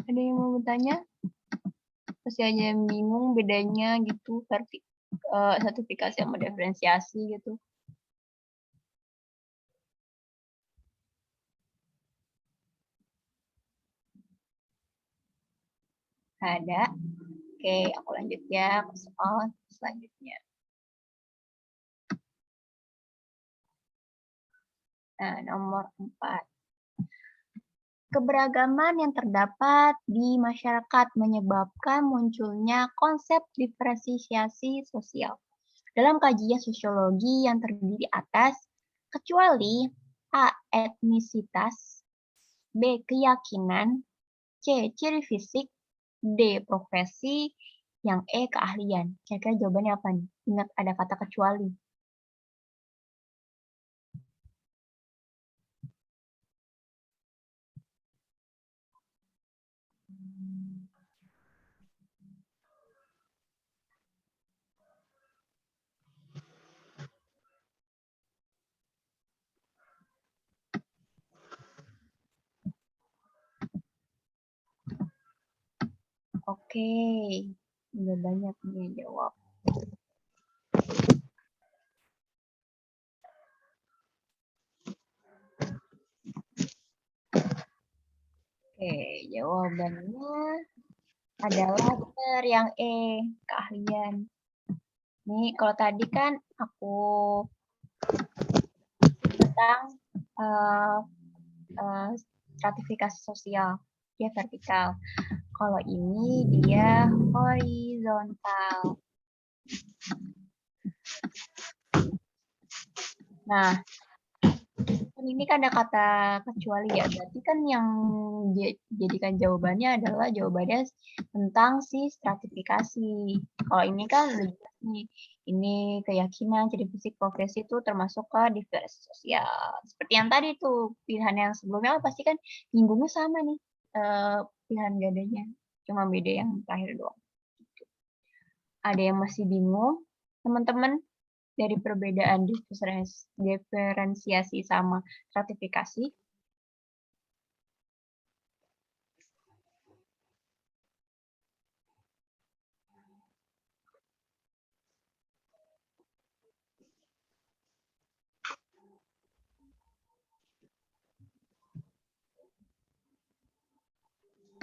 Ada yang mau bertanya? Masih aja yang bingung bedanya gitu, sertifikasi sama diferensiasi gitu. Ada. Oke, aku lanjut ya ke soal selanjutnya. Nah, nomor 4. Keberagaman yang terdapat di masyarakat menyebabkan munculnya konsep diferensiasi sosial. Dalam kajian sosiologi yang terdiri atas kecuali A. Etnisitas, B. Keyakinan, C. Ciri fisik, D. Profesi, yang E. Keahlian. Kira-kira jawabannya apa nih? Ingat ada kata kecuali. Oke, udah banyak nih yang jawab. Oke, jawabannya adalah benar yang E, keahlian. Nih, kalau tadi kan aku tentang uh, stratifikasi sosial, dia vertikal. Kalau ini dia horizontal. Nah, ini kan ada kata kecuali ya, berarti kan yang jadikan jawabannya adalah jawabannya tentang si stratifikasi. Kalau ini kan lebih jelas nih, ini keyakinan jadi fisik profesi itu termasuk ke diversi sosial. Seperti yang tadi tuh pilihan yang sebelumnya pasti kan nyinggungnya sama nih pilihan gadanya, cuma beda yang terakhir doang. Ada yang masih bingung, teman-teman? Dari perbedaan diferensiasi sama stratifikasi?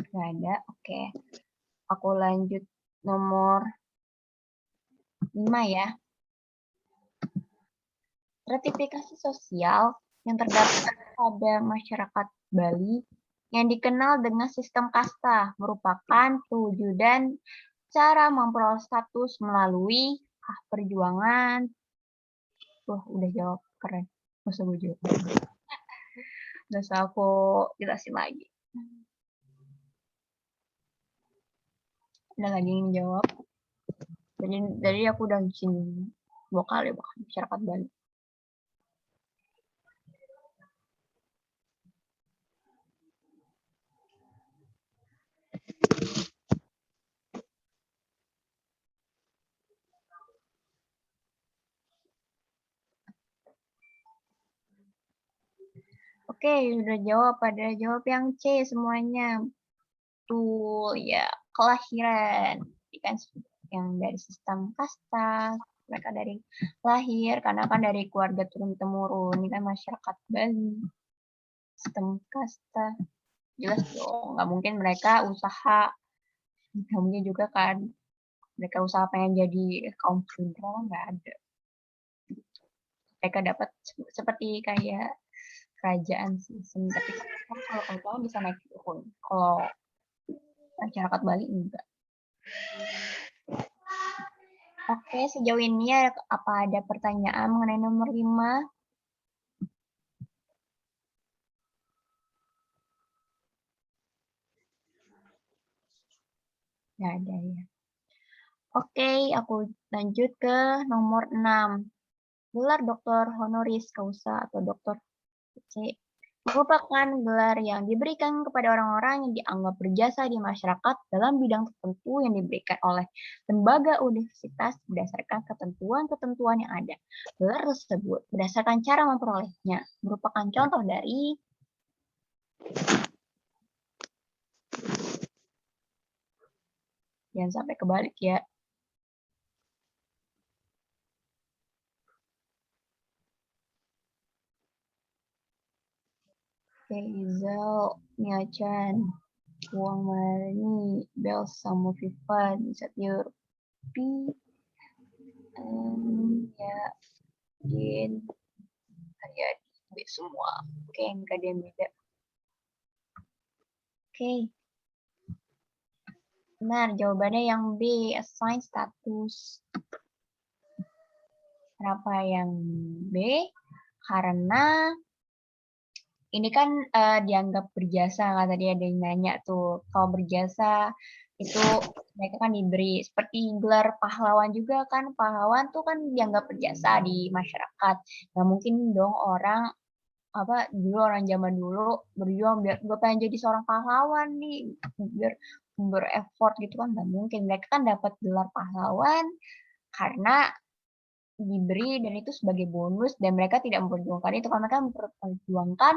Nggak ada, oke. Aku lanjut nomor 5 ya. Stratifikasi sosial yang terdapat pada masyarakat Bali yang dikenal dengan sistem kasta merupakan pewujudan cara memperoleh status melalui perjuangan. Wah, udah jawab keren. Gak usah gue jawab. Gak usah aku jelasin lagi. Udah gak ada yang jawab. Dari aku udah izin 2 kali bahkan masyarakat Bali. Oke, udah jawab. Pada jawab yang C semuanya. Tuh, ya, kelahiran. Kan yang dari sistem kasta, mereka dari lahir, karena kan dari keluarga turun-temurun. Ini kan masyarakat Bali. Sistem kasta. Jelas dong, nggak mungkin mereka usaha. Nggak mungkin juga kan mereka usaha pengen jadi kaum sudra, nggak ada. Mereka dapat seperti kayak kerajaan sih. Tapi kan kalau bisa naik turun. Kalau masyarakat Bali enggak. Oke, sejauh ini apa ada pertanyaan mengenai nomor 5? Nggak ada ya. Oke, aku lanjut ke nomor 6. Gelar doktor honoris causa atau doktor C merupakan gelar yang diberikan kepada orang-orang yang dianggap berjasa di masyarakat dalam bidang tertentu yang diberikan oleh lembaga universitas berdasarkan ketentuan-ketentuan yang ada. Gelar tersebut berdasarkan cara memperolehnya merupakan contoh dari jangan sampai kebalik ya. Rizal, Nia-chan, Puang Marni, Bel Samufifan, Satyur P, Yakin, Haryadi, semua. Oke, nggak ada yang beda. Oke. Benar, jawabannya yang B, assign status. Kenapa yang B? Karena ini kan dianggap berjasa, kan tadi ada yang nanya tuh. Kalau berjasa itu mereka kan diberi seperti gelar pahlawan juga kan. Pahlawan tuh kan dianggap berjasa di masyarakat. Nggak mungkin dong orang orang zaman dulu berjuang biar gue pengen jadi seorang pahlawan nih biar bereffort gitu kan nggak mungkin. Mereka kan dapat gelar pahlawan karena diberi dan itu sebagai bonus dan mereka tidak memperjuangkan itu karena mereka memperjuangkan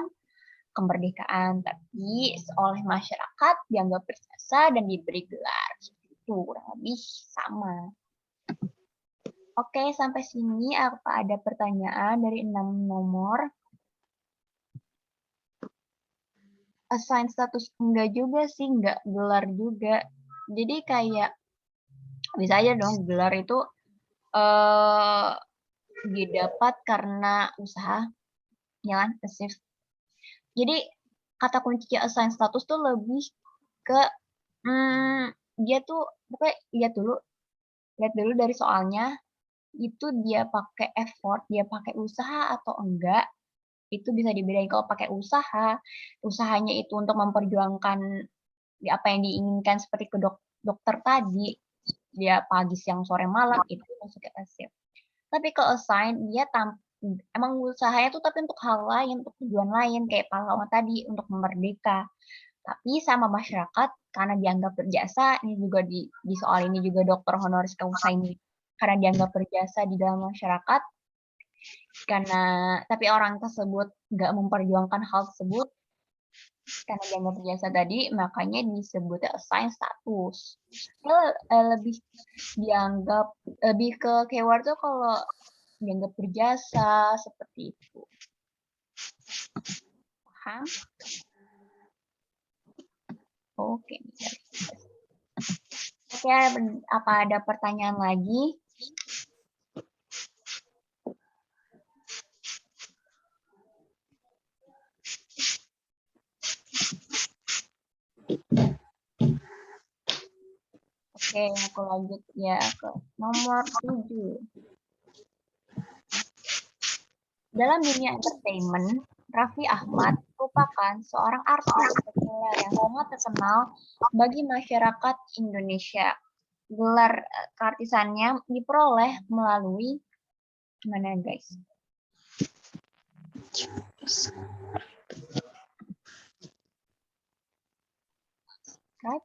kemerdekaan, tapi oleh masyarakat dianggap berjasa dan diberi gelar. Seperti itu, kurang lebih sama. Oke, sampai sini apa ada pertanyaan dari 6 nomor? assign status enggak juga sih, enggak gelar juga. Jadi kayak bisa aja dong gelar itu didapat karena usaha, ya kan? Achieve. Jadi kata kunci assign status tuh lebih ke dia tuh pokoknya lihat dulu dari soalnya itu dia pakai effort, dia pakai usaha atau enggak, itu bisa dibedain. Kalau pakai usaha, usahanya itu untuk memperjuangkan apa yang diinginkan seperti ke dokter tadi, dia pagi, siang, sore, malam, itu masuk ke achieve. Tapi kalau assign, dia emang usahanya tuh tapi untuk hal lain, untuk tujuan lain, kayak pahlawan tadi, untuk merdeka. Tapi sama masyarakat, karena dianggap berjasa, ini juga di soal ini juga dokter honoris causa ini, karena dianggap berjasa di dalam masyarakat, tapi orang tersebut nggak memperjuangkan hal tersebut, karena dianggap berjasa tadi, makanya disebut assign status. Lebih dianggap, lebih ke keyword tuh kalau dianggap berjasa, seperti itu. Paham? Oke. Oke, apa ada pertanyaan lagi? Oke, aku lanjut ya ke nomor 7. Dalam dunia entertainment, Raffi Ahmad merupakan seorang artis populer yang sangat terkenal bagi masyarakat Indonesia. Gelar keartisannya diperoleh melalui mana guys? Right?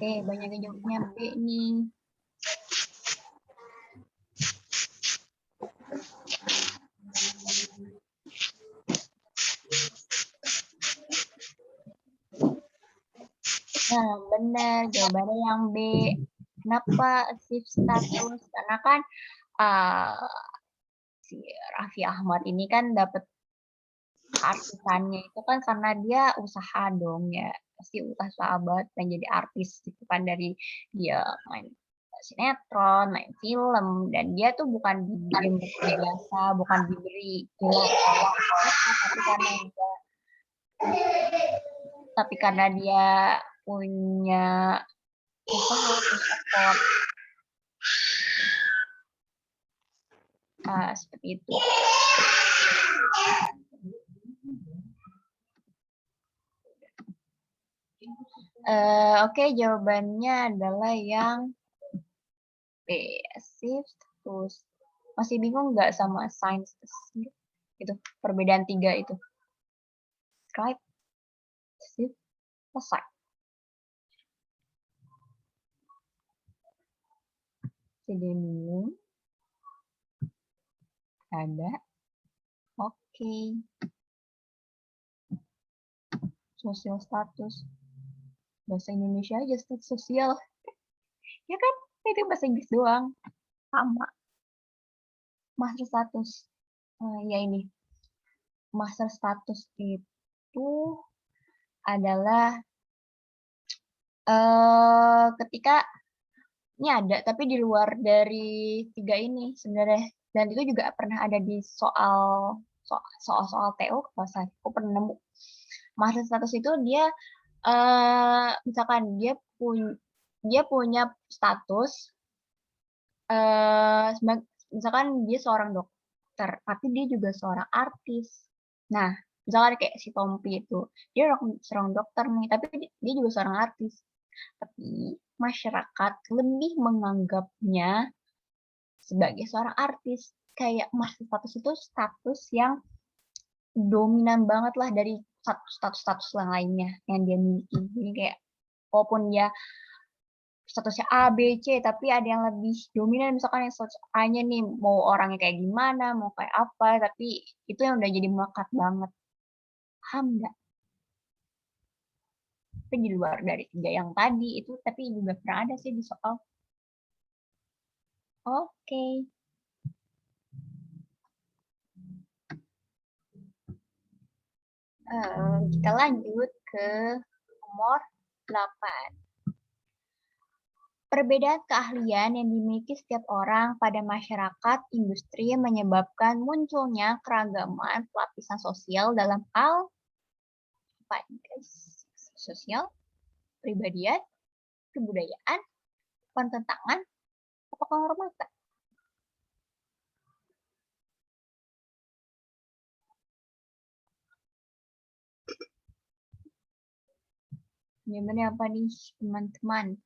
Oke, banyak yang jawabnya B nih. Nah, benar. Jawabannya yang B. Kenapa achieve status? Karena kan si Raffi Ahmad ini kan dapat artisannya itu kan karena dia usaha dong ya. Pasti usaha banget dan jadi artis gitu kan, dari dia main sinetron, main film, dan dia tuh bukan diberi jasa, bukan diberi gelar, tapi karena dia punya usaha, effort, seperti itu. Oke, jawabannya adalah yang B, achieve status. Masih bingung nggak sama assign status? Itu perbedaan 3 itu. Right? Achieve, selesai. Jadi bingung. Ada. Oke. Sosial status. Bahasa Indonesia aja status sosial. Ya kan? Itu bahasa Inggris doang. Sama. Master status. Ya ini. Master status itu adalah ketika ini ada, tapi di luar dari 3 ini sebenarnya. Dan itu juga pernah ada di soal TO, aku pernah nemu. Master status itu dia misalkan dia punya status misalkan dia seorang dokter, tapi dia juga seorang artis. Nah, misalkan kayak si Tompi itu, dia seorang dokter nih, tapi dia juga seorang artis. Tapi masyarakat lebih menganggapnya sebagai seorang artis. Kayak master status itu status yang dominan banget lah dari status-status yang lainnya yang dia miliki. Jadi kayak walaupun dia statusnya A, B, C, tapi ada yang lebih dominan, misalkan yang status A-nya nih, mau orangnya kayak gimana, mau kayak apa, tapi itu yang udah jadi melekat banget. Paham nggak? Tapi di luar dari 3 yang tadi, itu tapi juga pernah ada sih di soal. Oke. Kita lanjut ke nomor 8. Perbedaan keahlian yang dimiliki setiap orang pada masyarakat industri menyebabkan munculnya keragaman lapisan sosial dalam hal apa ini guys? Sosial, pribadian, kebudayaan, penentangan, atau kehormatan. Jawabannya apa nih teman-teman?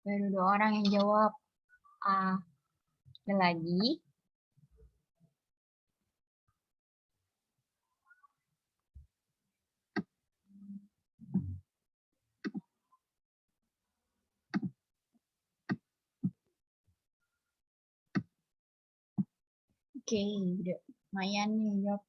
Baru 2 orang yang jawab. Ada lagi. Oke, udah lumayan nih jawab.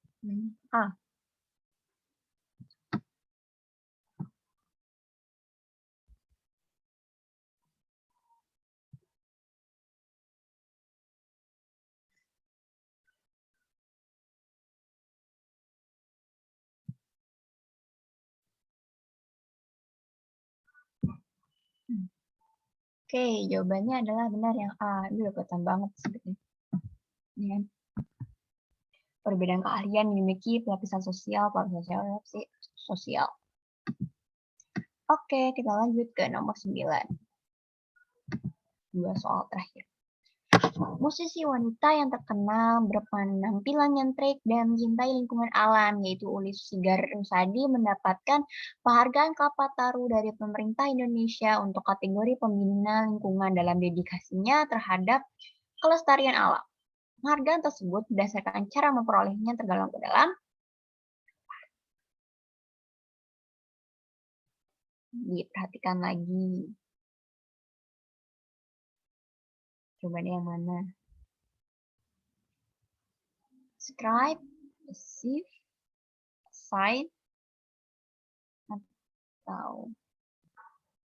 Oke, jawabannya adalah benar yang A. Ini udah kelihatan banget sebetulnya. Ini kan. Perbedaan keahlian dimiliki pelapisan sosial, sosial. Oke, kita lanjut ke nomor 9. 2 soal terakhir. Musisi wanita yang terkenal berpenampilan nyentrik dan mencintai lingkungan alam, yaitu Uli Sigar Rusadi, mendapatkan penghargaan Kalpataru dari pemerintah Indonesia untuk kategori pembina lingkungan dalam dedikasinya terhadap kelestarian alam. Penghargaan tersebut berdasarkan cara memperolehnya tergolong ke dalam diperhatikan lagi. Coba deh yang mana? Scribe, receive, assign, atau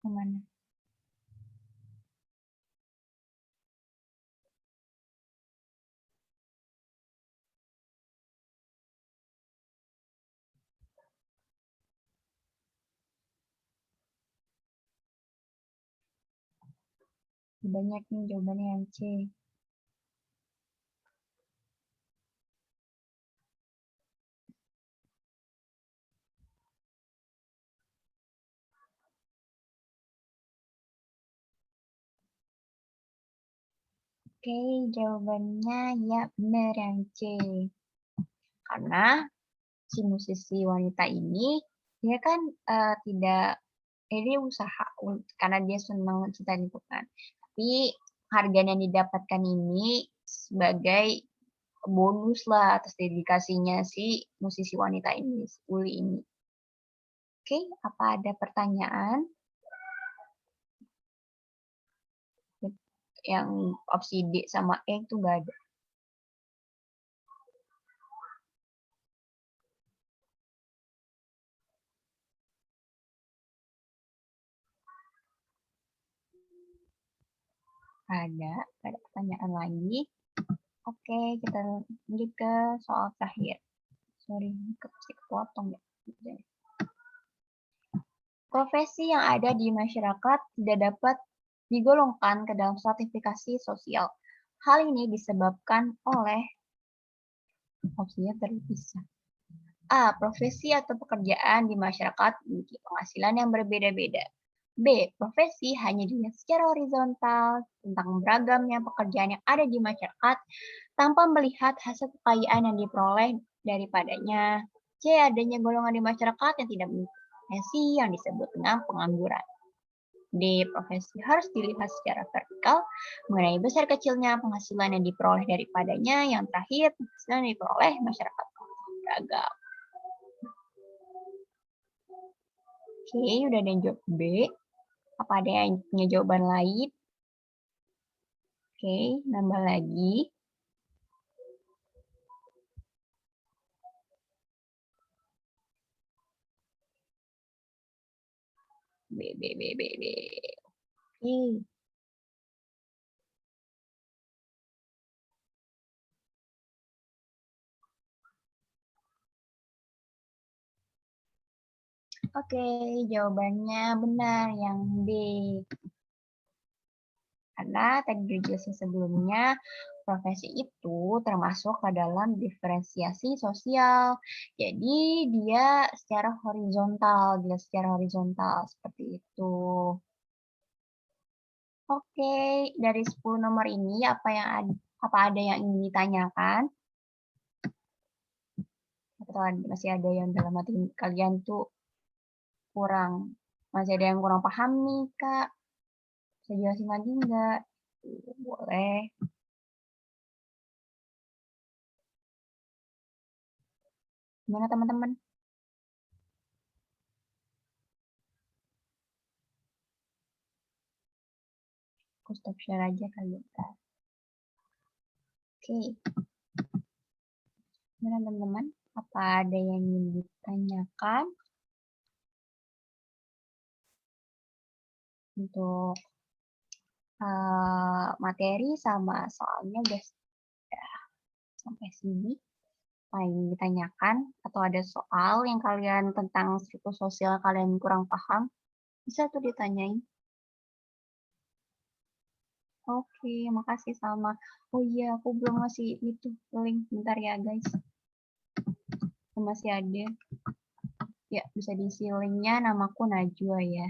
yang mana? Banyak nih jawabannya yang C. Oke, jawabannya ya benar yang C. Karena si musisi wanita ini dia kan tidak ini usaha karena dia senang cinta lingkungan. Tapi harga yang didapatkan ini sebagai bonus lah atas dedikasinya si musisi wanita ini, si Uli ini. Oke, apa ada pertanyaan? Yang opsi D sama E itu nggak ada. Ada pertanyaan lagi. Oke, kita lanjut ke soal terakhir. Sorry, pasti kepotong ya. Profesi yang ada di masyarakat tidak dapat digolongkan ke dalam stratifikasi sosial. Hal ini disebabkan oleh opsinya terpisah. A. Profesi atau pekerjaan di masyarakat memiliki penghasilan yang berbeda-beda. B. Profesi hanya dilihat secara horizontal tentang beragamnya pekerjaan yang ada di masyarakat tanpa melihat hasil kekayaan yang diperoleh daripadanya. C. Adanya golongan di masyarakat yang tidak memiliki profesi yang disebut dengan pengangguran. D. Profesi harus dilihat secara vertikal mengenai besar kecilnya penghasilan yang diperoleh daripadanya. Yang terakhir, penghasilan yang diperoleh masyarakat beragam. Oke, udah ada yang jawab B. Apa ada yang punya jawaban lain? Oke, nambah lagi. B, B, B, B, B. Oke. Oke, jawabannya benar yang B. Karena tadi dijelasin sebelumnya, profesi itu termasuk ke dalam diferensiasi sosial. Jadi dia secara horizontal, seperti itu. Oke, dari 10 nomor ini apa ada yang ingin ditanyakan? Atau masih ada yang dalam hati kalian tuh masih ada yang kurang paham nih, Kak? Bisa jelasin lagi nggak? Boleh. Gimana teman-teman? Aku stop share aja kali ya. Oke. Gimana teman-teman? Apa ada yang ingin ditanyakan? Untuk materi sama soalnya udah sampai sini. Apa yang ditanyakan? Atau ada soal yang kalian tentang siklus sosial kalian kurang paham? Bisa tuh ditanyain. Oke, makasih Salma. Oh iya, aku belum ngasih itu link. Bentar ya guys. Masih ada. Ya, bisa diisi linknya. Namaku Najwa ya.